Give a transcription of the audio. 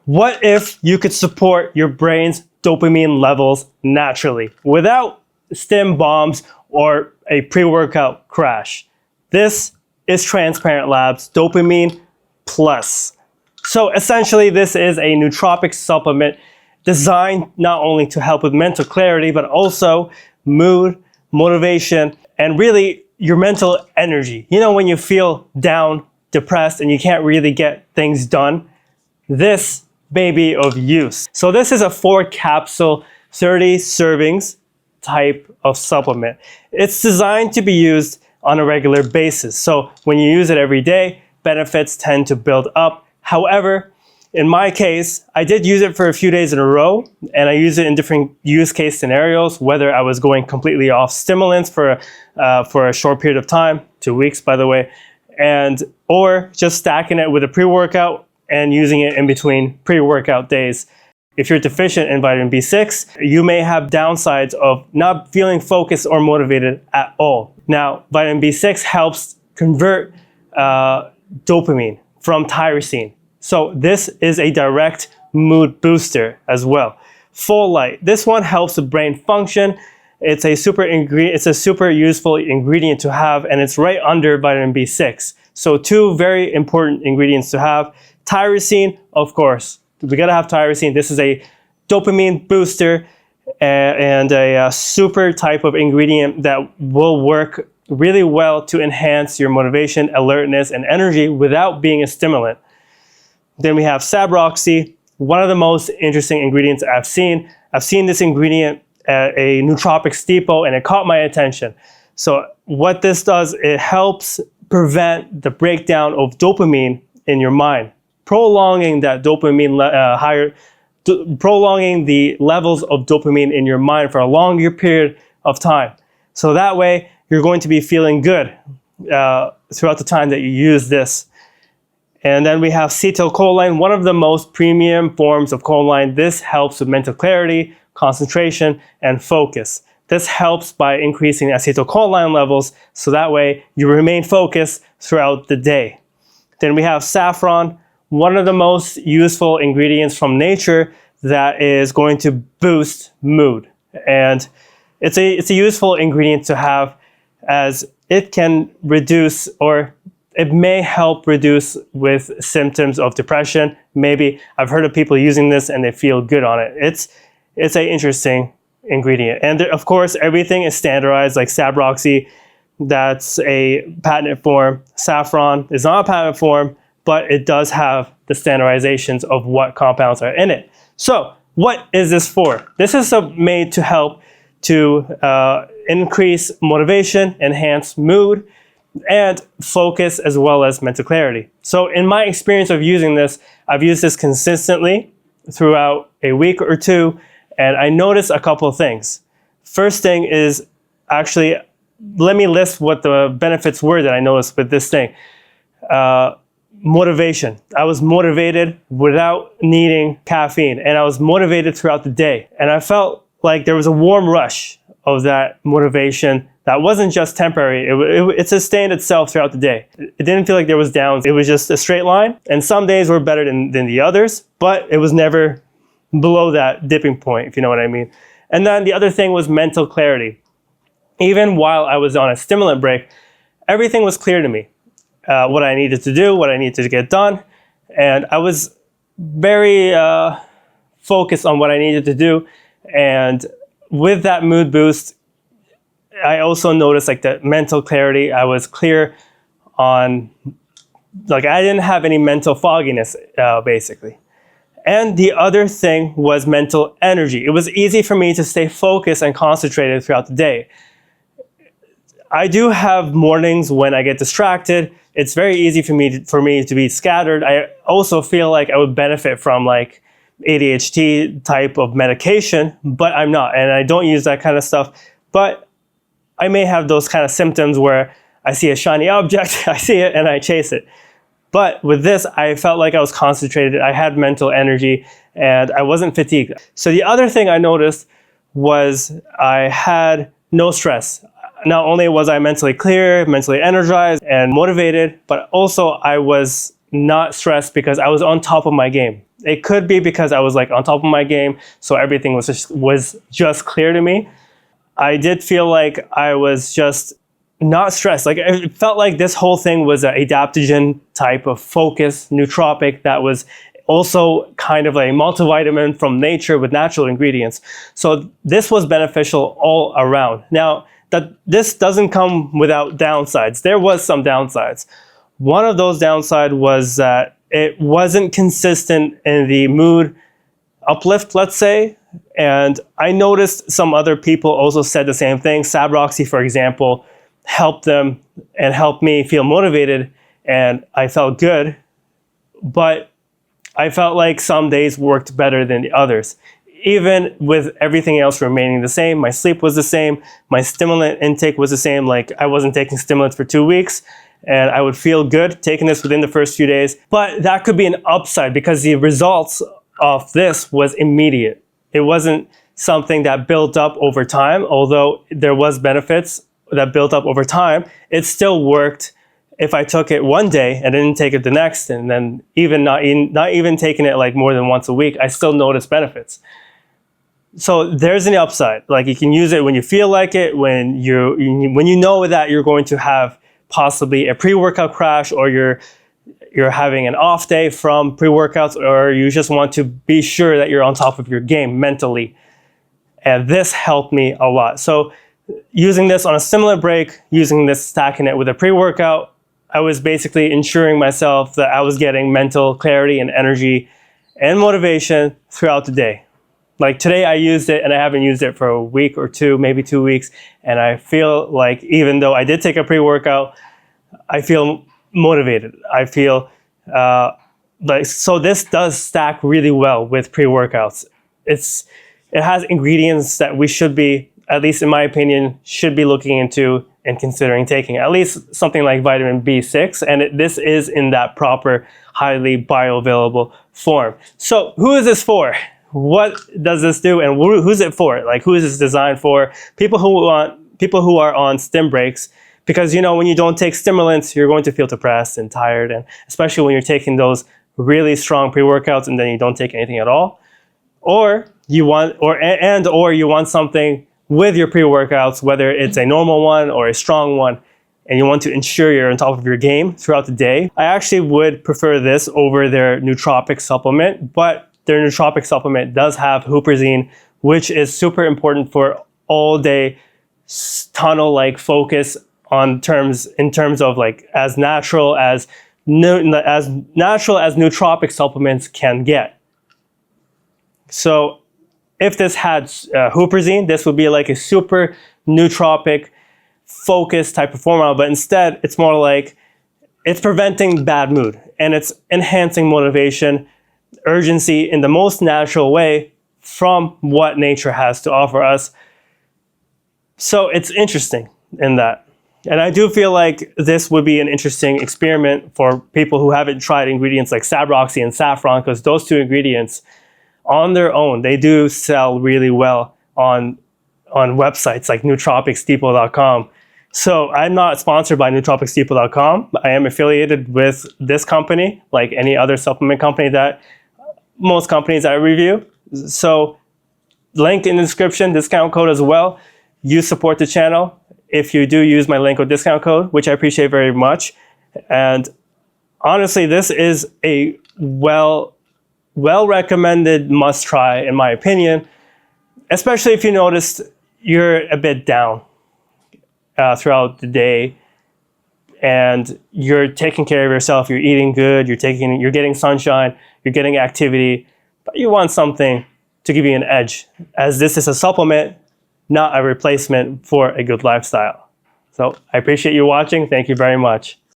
What if you could support your brain's dopamine levels naturally without stim bombs or a pre-workout crash? This is Transparent Labs Dopamine Plus. So essentially, this is a nootropic supplement designed not only to help with mental clarity, but also mood, motivation, and really your mental energy. You know, when you feel down, depressed, and you can't really get things done, this may be of use. So this is a 4-capsule, 30 servings type of supplement. It's designed to be used on a regular basis. So when you use it every day, benefits tend to build up. However, in my case, I did use it for a few days in a row, and I used it in different use case scenarios, whether I was going completely off stimulants for a short period of time, 2 weeks by the way, or just stacking it with a pre-workout and using it in between pre-workout days. If you're deficient in vitamin B6, you may have downsides of not feeling focused or motivated at all. Now, vitamin B6 helps convert dopamine from tyrosine. So this is a direct mood booster as well. Folate, this one helps the brain function. It's a super useful ingredient to have, and it's right under vitamin B6. So 2 very important ingredients to have. Tyrosine, of course, we gotta have tyrosine. This is a dopamine booster and a super type of ingredient that will work really well to enhance your motivation, alertness, and energy without being a stimulant. Then we have SABROX, one of the most interesting ingredients I've seen. I've seen this ingredient at a nootropic depot, and it caught my attention. So what this does, it helps prevent the breakdown of dopamine in your mind, prolonging that dopamine prolonging the levels of dopamine in your mind for a longer period of time. So that way, you're going to be feeling good throughout the time that you use this. And then we have acetylcholine, one of the most premium forms of choline. This helps with mental clarity, concentration, and focus. This helps by increasing acetylcholine levels, so that way you remain focused throughout the day. Then we have saffron, one of the most useful ingredients from nature that is going to boost mood. And it's a useful ingredient to have, as it can reduce, or it may help reduce with symptoms of depression. Maybe I've heard of people using this and they feel good on it. It's an interesting ingredient. And of course, everything is standardized, like SABROX, that's a patented form. Saffron is not a patented form, but it does have the standardizations of what compounds are in it. So what is this for? This is made to help to increase motivation, enhance mood, and focus, as well as mental clarity. So in my experience of using this, I've used this consistently throughout a week or two, and I noticed a couple of things. First thing is, actually, let me list what the benefits were that I noticed with this thing. Motivation. I was motivated without needing caffeine, and I was motivated throughout the day. And I felt like there was a warm rush of that motivation that wasn't just temporary. It sustained itself throughout the day. It didn't feel like there was downs. It was just a straight line. And some days were better than the others, but it was never below that dipping point, if you know what I mean. And then the other thing was mental clarity. Even while I was on a stimulant break, everything was clear to me. What I needed to do, what I needed to get done. And I was very focused on what I needed to do. And with that mood boost, I also noticed like the mental clarity. I was clear on, like I didn't have any mental fogginess, basically. And the other thing was mental energy. It was easy for me to stay focused and concentrated throughout the day. I do have mornings when I get distracted. It's very easy for me to be scattered. I also feel like I would benefit from like ADHD type of medication, but I'm not, and I don't use that kind of stuff. But I may have those kind of symptoms where I see a shiny object, I see it, and I chase it. But with this, I felt like I was concentrated, I had mental energy, and I wasn't fatigued. So the other thing I noticed was I had no stress. Not only was I mentally clear, mentally energized and motivated, but also I was not stressed because I was on top of my game. It could be because I was like on top of my game, so everything was just clear to me. I did feel like I was just not stressed. Like it felt like this whole thing was an adaptogen type of focus, nootropic that was also kind of a multivitamin from nature with natural ingredients. So this was beneficial all around. Now, that this doesn't come without downsides. There was some downsides. One of those downsides was that it wasn't consistent in the mood uplift, let's say. And I noticed some other people also said the same thing. SABROX, for example, helped them and helped me feel motivated, and I felt good. But I felt like some days worked better than the others. Even with everything else remaining the same, my sleep was the same, my stimulant intake was the same. Like I wasn't taking stimulants for 2 weeks, and I would feel good taking this within the first few days. But that could be an upside because the results of this was immediate. It wasn't something that built up over time. Although there was benefits that built up over time, it still worked if I took it one day and didn't take it the next, and then even not even taking it like more than once a week, I still noticed benefits. So there's an upside. Like you can use it when you feel like it, when you know that you're going to have possibly a pre-workout crash, or you're having an off day from pre-workouts, or you just want to be sure that you're on top of your game mentally. And this helped me a lot. So using this on a stimulant break, using this, stacking it with a pre-workout, I was basically ensuring myself that I was getting mental clarity and energy and motivation throughout the day. Like today I used it and I haven't used it for a week or two, maybe 2 weeks. And I feel like even though I did take a pre-workout, I feel motivated. I feel so this does stack really well with pre-workouts. It has ingredients that we should be, at least in my opinion, should be looking into and considering taking. At least something like vitamin B6, and this is in that proper, highly bioavailable form. So who is this for? What does this do, and who's it for? Like, who is this designed for? People who are on stim breaks, because when you don't take stimulants, you're going to feel depressed and tired, and especially when you're taking those really strong pre-workouts and then you don't take anything at all. Or you want something with your pre-workouts, whether it's a normal one or a strong one, and you want to ensure you're on top of your game throughout the day. I actually would prefer this over their nootropic supplement, but their nootropic supplement does have huperzine, which is super important for all day tunnel-like focus in terms of like as natural as nootropic supplements can get. So if this had huperzine, this would be like a super nootropic focus type of formula, but instead it's more like it's preventing bad mood and it's enhancing motivation, urgency in the most natural way from what nature has to offer us. So it's interesting in that. And I do feel like this would be an interesting experiment for people who haven't tried ingredients like SABROX and saffron, because those two ingredients on their own, they do sell really well on websites like nootropicsdepot.com. So I'm not sponsored by nootropicsdepot.com. I am affiliated with this company, like any other supplement company that most companies I review. So link in the description, discount code as well. You support the channel if you do use my link or discount code, which I appreciate very much. And honestly, this is a well-recommended must-try, in my opinion, especially if you noticed you're a bit down throughout the day and you're taking care of yourself, you're eating good, you're getting sunshine, you're getting activity, but you want something to give you an edge, as this is a supplement, not a replacement for a good lifestyle. So I appreciate you watching. Thank you very much.